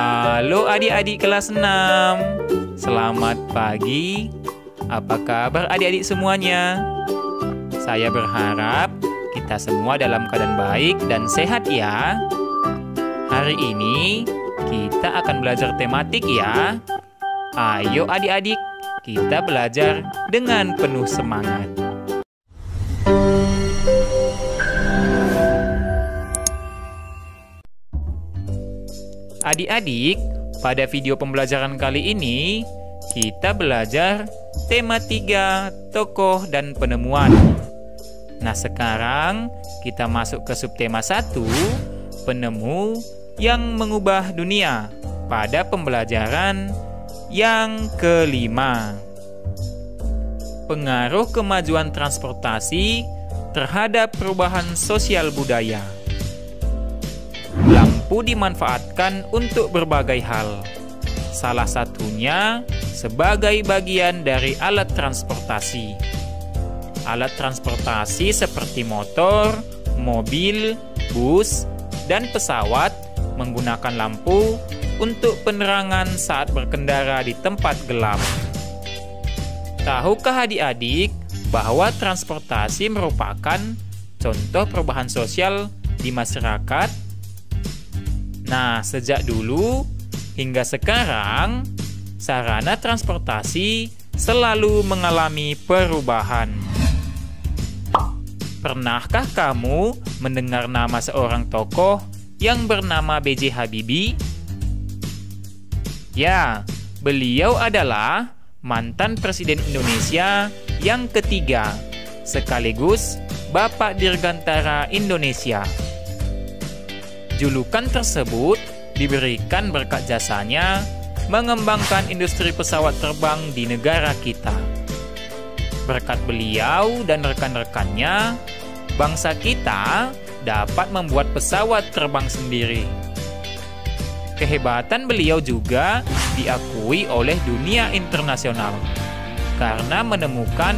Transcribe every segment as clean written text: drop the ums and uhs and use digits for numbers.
Halo adik-adik kelas 6. Selamat pagi. Apa kabar adik-adik semuanya? Saya berharap kita semua dalam keadaan baik dan sehat ya. Hari ini kita akan belajar tematik ya. Ayo adik-adik, kita belajar dengan penuh semangat. Adik-adik, pada video pembelajaran kali ini, kita belajar tema 3, tokoh dan penemuan. Nah, sekarang kita masuk ke subtema 1, penemu yang mengubah dunia, pada pembelajaran yang kelima. Pengaruh kemajuan transportasi terhadap perubahan sosial budaya. Lampu dimanfaatkan untuk berbagai hal. Salah satunya sebagai bagian dari alat transportasi. Alat transportasi seperti motor, mobil, bus, dan pesawat menggunakan lampu untuk penerangan saat berkendara di tempat gelap. Tahukah adik-adik bahwa transportasi merupakan contoh perubahan sosial di masyarakat? Nah, sejak dulu hingga sekarang, sarana transportasi selalu mengalami perubahan. Pernahkah kamu mendengar nama seorang tokoh yang bernama B.J. Habibie? Ya, beliau adalah mantan Presiden Indonesia yang ketiga, sekaligus Bapak Dirgantara Indonesia. Julukan tersebut diberikan berkat jasanya mengembangkan industri pesawat terbang di negara kita. Berkat beliau dan rekan-rekannya, bangsa kita dapat membuat pesawat terbang sendiri. Kehebatan beliau juga diakui oleh dunia internasional karena menemukan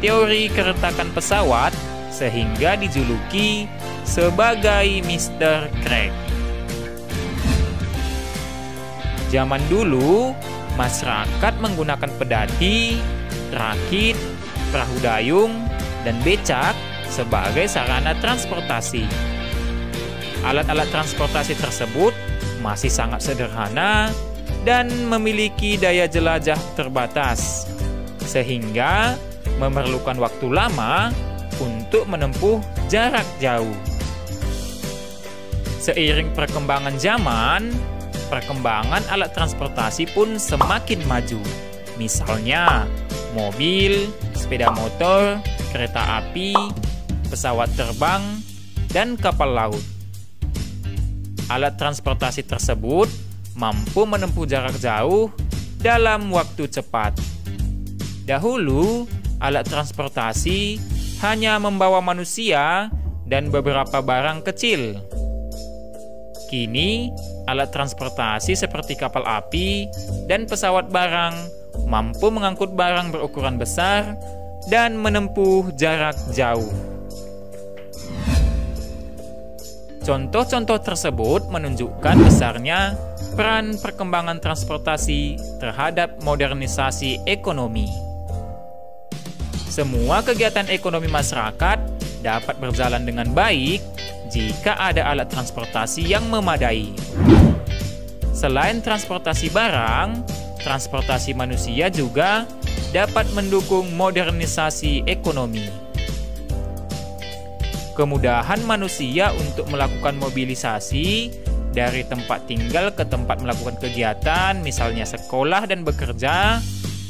teori keretakan pesawat sehingga dijuluki sebagai Mr. Crack. Zaman dulu, masyarakat menggunakan pedati, rakit, perahu dayung, dan becak sebagai sarana transportasi. Alat-alat transportasi tersebut masih sangat sederhana dan memiliki daya jelajah terbatas, sehingga memerlukan waktu lama untuk menempuh jarak jauh. Seiring perkembangan zaman, perkembangan alat transportasi pun semakin maju. Misalnya, mobil, sepeda motor, kereta api, pesawat terbang, dan kapal laut. Alat transportasi tersebut mampu menempuh jarak jauh dalam waktu cepat. Dahulu, alat transportasi hanya membawa manusia dan beberapa barang kecil. Kini, alat transportasi seperti kapal api dan pesawat barang mampu mengangkut barang berukuran besar dan menempuh jarak jauh. Contoh-contoh tersebut menunjukkan besarnya peran perkembangan transportasi terhadap modernisasi ekonomi. Semua kegiatan ekonomi masyarakat dapat berjalan dengan baik jika ada alat transportasi yang memadai. Selain transportasi barang, transportasi manusia juga dapat mendukung modernisasi ekonomi. Kemudahan manusia untuk melakukan mobilisasi dari tempat tinggal ke tempat melakukan kegiatan, misalnya sekolah dan bekerja,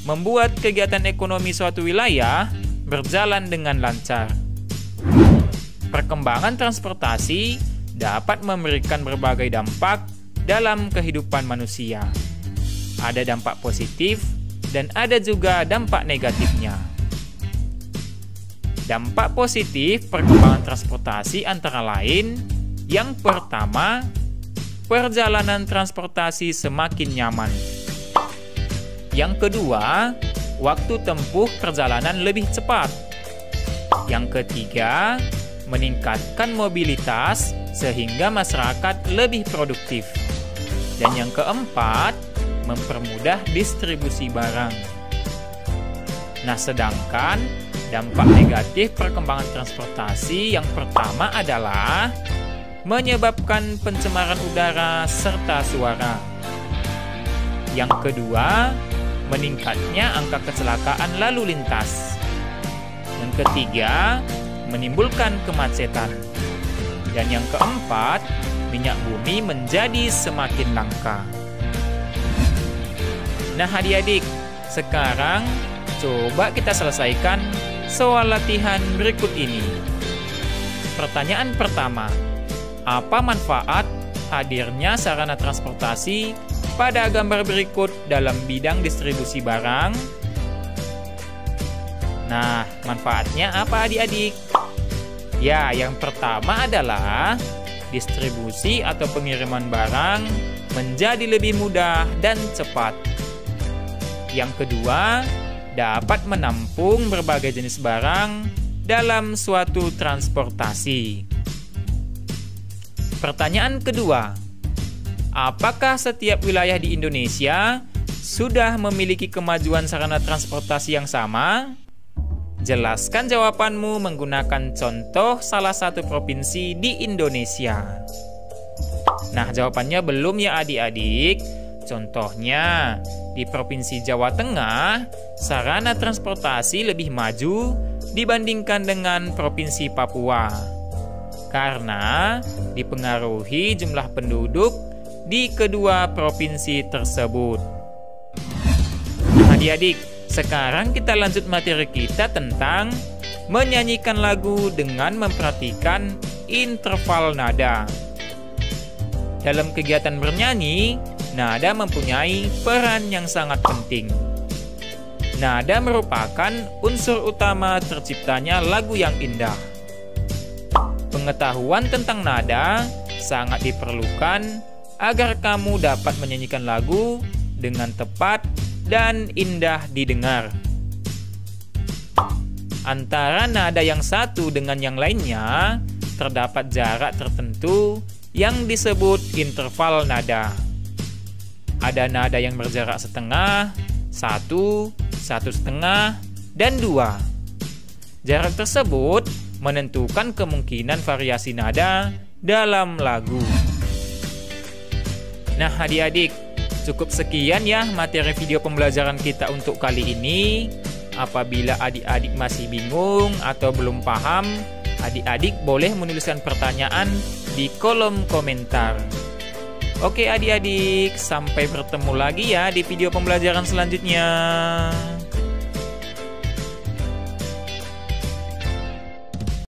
membuat kegiatan ekonomi suatu wilayah berjalan dengan lancar. Perkembangan transportasi dapat memberikan berbagai dampak dalam kehidupan manusia. Ada dampak positif dan ada juga dampak negatifnya. Dampak positif perkembangan transportasi antara lain, yang pertama, perjalanan transportasi semakin nyaman. Yang kedua, waktu tempuh perjalanan lebih cepat. Yang ketiga, meningkatkan mobilitas sehingga masyarakat lebih produktif. Dan yang keempat, mempermudah distribusi barang. Nah, sedangkan dampak negatif perkembangan transportasi yang pertama adalah menyebabkan pencemaran udara serta suara. Yang kedua, meningkatnya angka kecelakaan lalu lintas. Yang ketiga, menimbulkan kemacetan. Dan yang keempat, minyak bumi menjadi semakin langka. Nah adik-adik, sekarang coba kita selesaikan soal latihan berikut ini. Pertanyaan pertama, apa manfaat hadirnya sarana transportasi pada gambar berikut dalam bidang distribusi barang? Nah, manfaatnya apa adik-adik? Ya, yang pertama adalah distribusi atau pengiriman barang menjadi lebih mudah dan cepat. Yang kedua, dapat menampung berbagai jenis barang dalam suatu transportasi. Pertanyaan kedua, apakah setiap wilayah di Indonesia sudah memiliki kemajuan sarana transportasi yang sama? Jelaskan jawabanmu menggunakan contoh salah satu provinsi di Indonesia. Nah, jawabannya belum ya adik-adik. Contohnya, di Provinsi Jawa Tengah, sarana transportasi lebih maju dibandingkan dengan Provinsi Papua. Karena dipengaruhi jumlah penduduk di kedua provinsi tersebut. Nah, adik-adik, sekarang kita lanjut materi kita tentang menyanyikan lagu dengan memperhatikan interval nada. Dalam kegiatan bernyanyi, nada mempunyai peran yang sangat penting. Nada merupakan unsur utama terciptanya lagu yang indah. Pengetahuan tentang nada sangat diperlukan agar kamu dapat menyanyikan lagu dengan tepat dan indah didengar. Antara nada yang satu dengan yang lainnya terdapat jarak tertentu yang disebut interval nada. Ada nada yang berjarak setengah, 1, 1,5, dan 2. Jarak tersebut menentukan kemungkinan variasi nada dalam lagu. Nah adik-adik, cukup sekian ya materi video pembelajaran kita untuk kali ini. Apabila adik-adik masih bingung atau belum paham, adik-adik boleh menuliskan pertanyaan di kolom komentar. Oke adik-adik, sampai bertemu lagi ya di video pembelajaran selanjutnya.